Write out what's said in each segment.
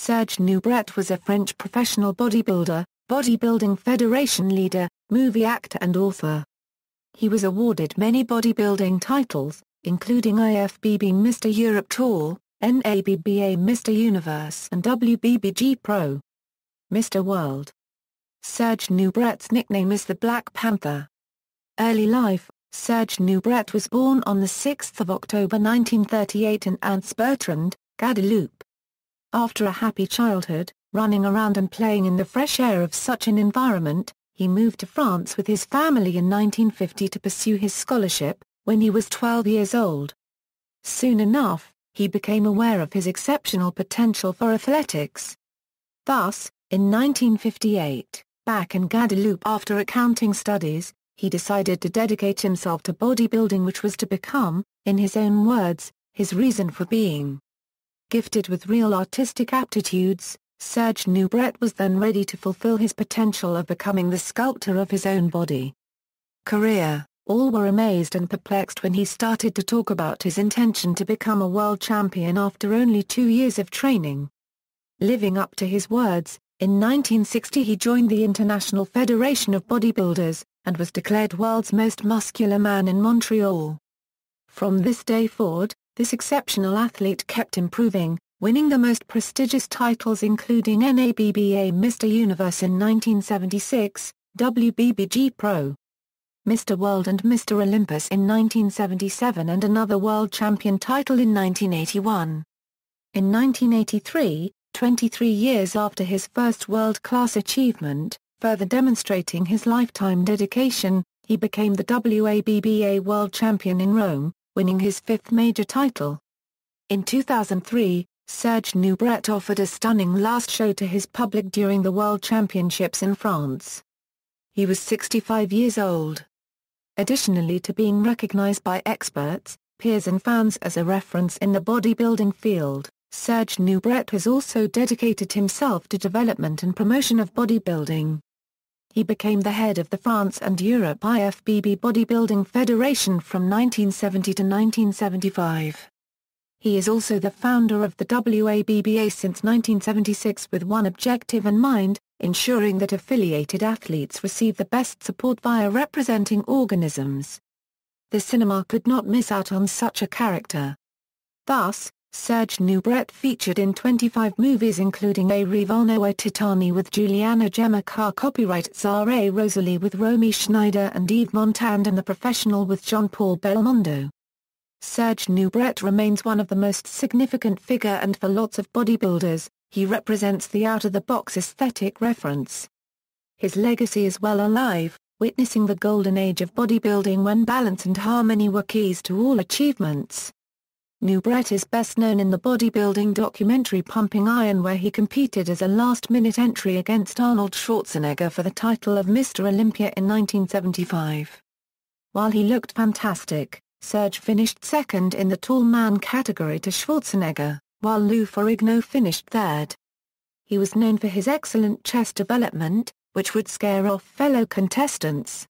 Serge Nubret was a French professional bodybuilder, bodybuilding federation leader, movie actor and author. He was awarded many bodybuilding titles, including IFBB Mr Europe Tour, NABBA Mr Universe and WBBG Pro. Mr World. Serge Nubret's nickname is the Black Panther. Early life. Serge Nubret was born on 6 October 1938 in Anse-Bertrand, Guadeloupe. After a happy childhood, running around and playing in the fresh air of such an environment, he moved to France with his family in 1950 to pursue his scholarship, when he was 12 years old. Soon enough, he became aware of his exceptional potential for athletics. Thus, in 1958, back in Guadeloupe after accounting studies, he decided to dedicate himself to bodybuilding, which was to become, in his own words, his reason for being. Gifted with real artistic aptitudes, Serge Nubret was then ready to fulfill his potential of becoming the sculptor of his own body. Career. All were amazed and perplexed when he started to talk about his intention to become a world champion after only 2 years of training. Living up to his words, in 1960 he joined the International Federation of Bodybuilders, and was declared world's most muscular man in Montreal. From this day forward, this exceptional athlete kept improving, winning the most prestigious titles including NABBA Mr Universe in 1976, WBBG Pro, Mr World and Mr Olympus in 1977 and another world champion title in 1981. In 1983, 23 years after his first world-class achievement, further demonstrating his lifetime dedication, he became the WBBA World Champion in Rome, winning his 5th major title. In 2003, Serge Nubret offered a stunning last show to his public during the World Championships in France. He was 65 years old. Additionally to being recognized by experts, peers and fans as a reference in the bodybuilding field, Serge Nubret has also dedicated himself to development and promotion of bodybuilding. He became the head of the France and Europe IFBB Bodybuilding Federation from 1970 to 1975. He is also the founder of the WBBA since 1976 with one objective in mind, ensuring that affiliated athletes receive the best support via representing organisms. The cinema could not miss out on such a character. Thus, Serge Nubret featured in 25 movies including A Rivolno ai Titani with Giuliana Gemma, copyright Zare Rosalie with Romy Schneider and Yves Montand, and The Professional with Jean-Paul Belmondo. Serge Nubret remains one of the most significant figure, and for lots of bodybuilders, he represents the out-of-the-box aesthetic reference. His legacy is well alive, witnessing the golden age of bodybuilding when balance and harmony were keys to all achievements. Nubret is best known in the bodybuilding documentary Pumping Iron, where he competed as a last-minute entry against Arnold Schwarzenegger for the title of Mr. Olympia in 1975. While he looked fantastic, Serge finished second in the tall man category to Schwarzenegger, while Lou Ferrigno finished third. He was known for his excellent chest development, which would scare off fellow contestants.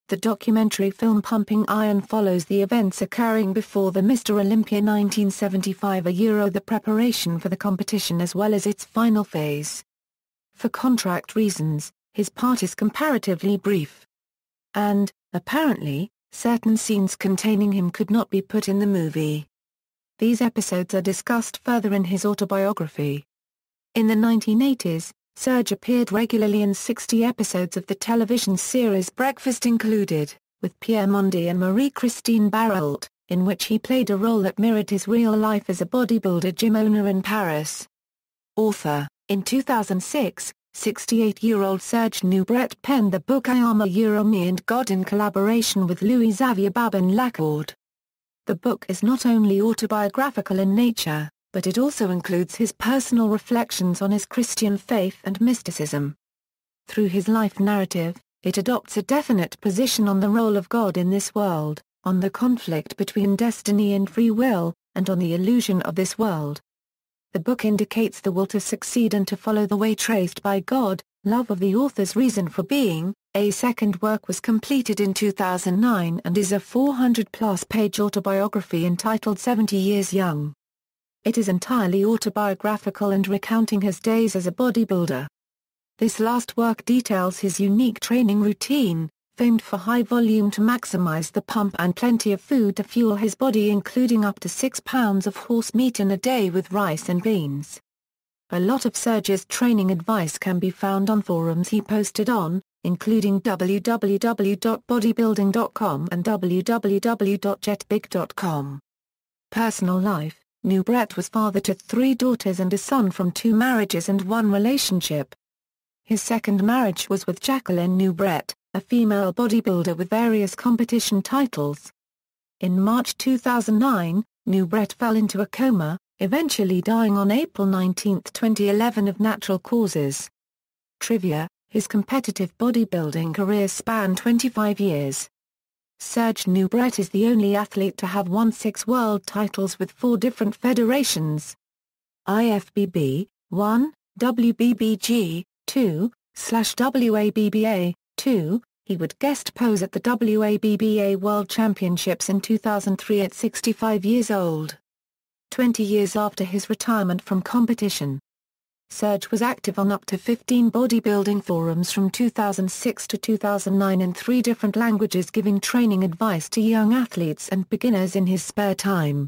The documentary film Pumping Iron follows the events occurring before the Mr. Olympia 1975 the preparation for the competition as well as its final phase. For contract reasons, his part is comparatively brief. And, apparently, certain scenes containing him could not be put in the movie. These episodes are discussed further in his autobiography. In the 1980s, Serge appeared regularly in 60 episodes of the television series Breakfast Included, with Pierre Mondy and Marie-Christine Barrault, in which he played a role that mirrored his real life as a bodybuilder gym owner in Paris. Author. In 2006, 68-year-old Serge Nubret penned the book I Am a Me and God in collaboration with Louis-Xavier Babin-Lacourde. The book is not only autobiographical in nature, but it also includes his personal reflections on his Christian faith and mysticism. Through his life narrative, it adopts a definite position on the role of God in this world, on the conflict between destiny and free will, and on the illusion of this world. The book indicates the will to succeed and to follow the way traced by God, love of the author's reason for being. A second work was completed in 2009 and is a 400-plus page autobiography entitled 70 Years Young. It is entirely autobiographical and recounting his days as a bodybuilder. This last work details his unique training routine, famed for high volume to maximize the pump and plenty of food to fuel his body, including up to 6 pounds of horse meat in a day with rice and beans. A lot of Serge's training advice can be found on forums he posted on, including www.bodybuilding.com and www.jetbig.com. Personal life: Nubret was father to 3 daughters and a son from 2 marriages and 1 relationship. His second marriage was with Jacqueline Nubret, a female bodybuilder with various competition titles. In March 2009, Nubret fell into a coma, eventually dying on April 19, 2011 of natural causes. Trivia: his competitive bodybuilding career spanned 25 years. Serge Nubret is the only athlete to have won 6 world titles with 4 different federations. IFBB, 1, WBBG, 2, /WABBA, 2, he would guest pose at the WABBA World Championships in 2003 at 65 years old. 20 years after his retirement from competition. Serge was active on up to 15 bodybuilding forums from 2006 to 2009 in 3 different languages, giving training advice to young athletes and beginners in his spare time.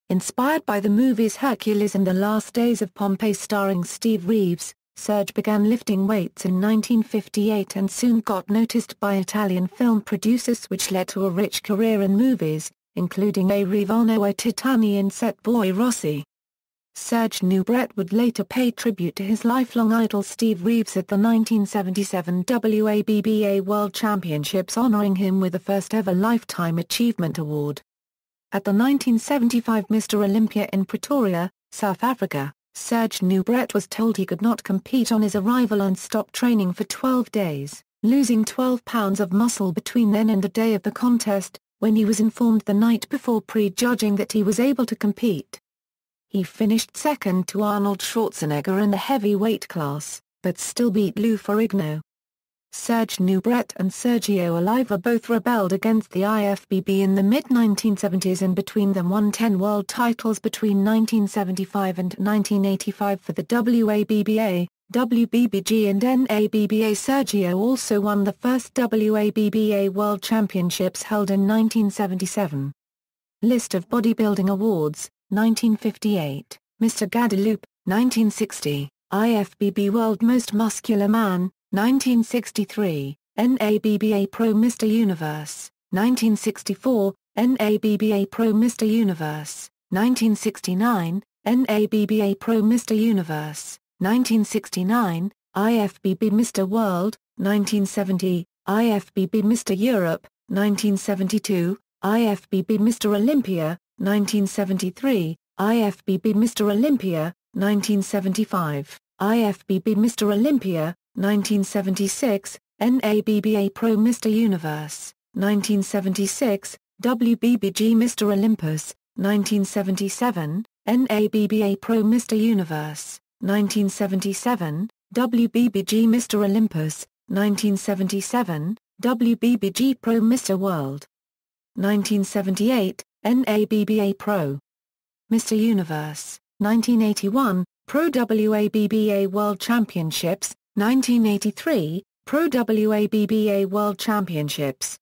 Inspired by the movies Hercules and The Last Days of Pompeii starring Steve Reeves, Serge began lifting weights in 1958 and soon got noticed by Italian film producers, which led to a rich career in movies, including Arrivano ai Titani and Set Boy Rossi. Serge Nubret would later pay tribute to his lifelong idol Steve Reeves at the 1977 WABBA World Championships, honoring him with the first ever Lifetime Achievement Award. At the 1975 Mr. Olympia in Pretoria, South Africa, Serge Nubret was told he could not compete on his arrival and stopped training for 12 days, losing 12 pounds of muscle between then and the day of the contest, when he was informed the night before pre-judging that he was able to compete. He finished second to Arnold Schwarzenegger in the heavyweight class, but still beat Lou Ferrigno. Serge Nubret and Sergio Oliva both rebelled against the IFBB in the mid-1970s and between them won 10 world titles between 1975 and 1985 for the WABBA, WBBG and NABBA. Sergio also won the first WABBA World Championships held in 1977. List of bodybuilding awards: 1958, Mr. Guadeloupe, 1960, IFBB World Most Muscular Man, 1963, NABBA Pro Mr. Universe, 1964, NABBA Pro Mr. Universe, 1969, NABBA Pro Mr. Universe, 1969, IFBB Mr. World, 1970, IFBB Mr. Europe, 1972, IFBB Mr. Olympia, 1973, IFBB Mr. Olympia, 1975, IFBB Mr. Olympia, 1976, NABBA Pro Mr. Universe, 1976, WBBG Mr. Olympus, 1977, NABBA Pro Mr. Universe, 1977, WBBG Mr. Olympus, 1977, WBBG Pro Mr. World. 1978, NABBA Pro Mr. Universe, 1981, Pro WABBA World Championships, 1983, Pro WABBA World Championships.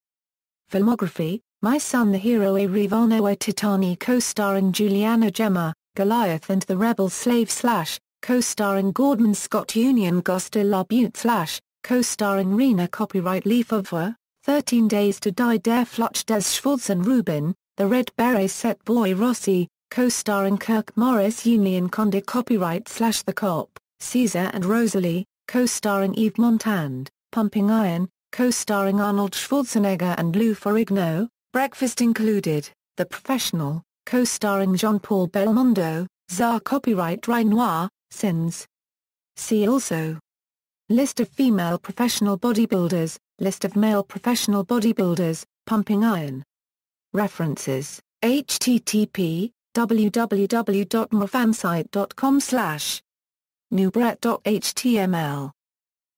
Filmography: My Son the Hero, Arrivano ai Titani, co-starring Juliana Gemma, Goliath and the Rebel Slave / co-starring Gordon Scott, Union Gosta La Butte / co-starring Rena, copyright Lee Favre, 13 Days to Die, Der Fluch des Schwarzen Rubin, The Red Beret, Set Boy Rossi, co-starring Kirk Morris, Union Conde, copyright / The Cop, Caesar and Rosalie, co-starring Yves Montand, Pumping Iron, co-starring Arnold Schwarzenegger and Lou Ferrigno, Breakfast Included, The Professional, co-starring Jean-Paul Belmondo, Czar, copyright Renoir, Sins. See also: List of female professional bodybuilders, List of male professional bodybuilders, Pumping Iron. References: http www.mofansite.com/nubret.html.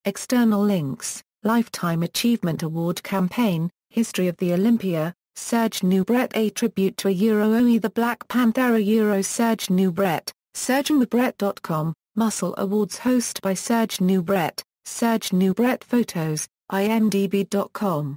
External links: Lifetime Achievement Award Campaign, History of the Olympia, Serge Nubret, a tribute to a OE the Black Panther, a Serge Nubret, SergeNubret.com, Muscle Awards host by Serge Nubret, Serge Nubret photos, IMDb.com.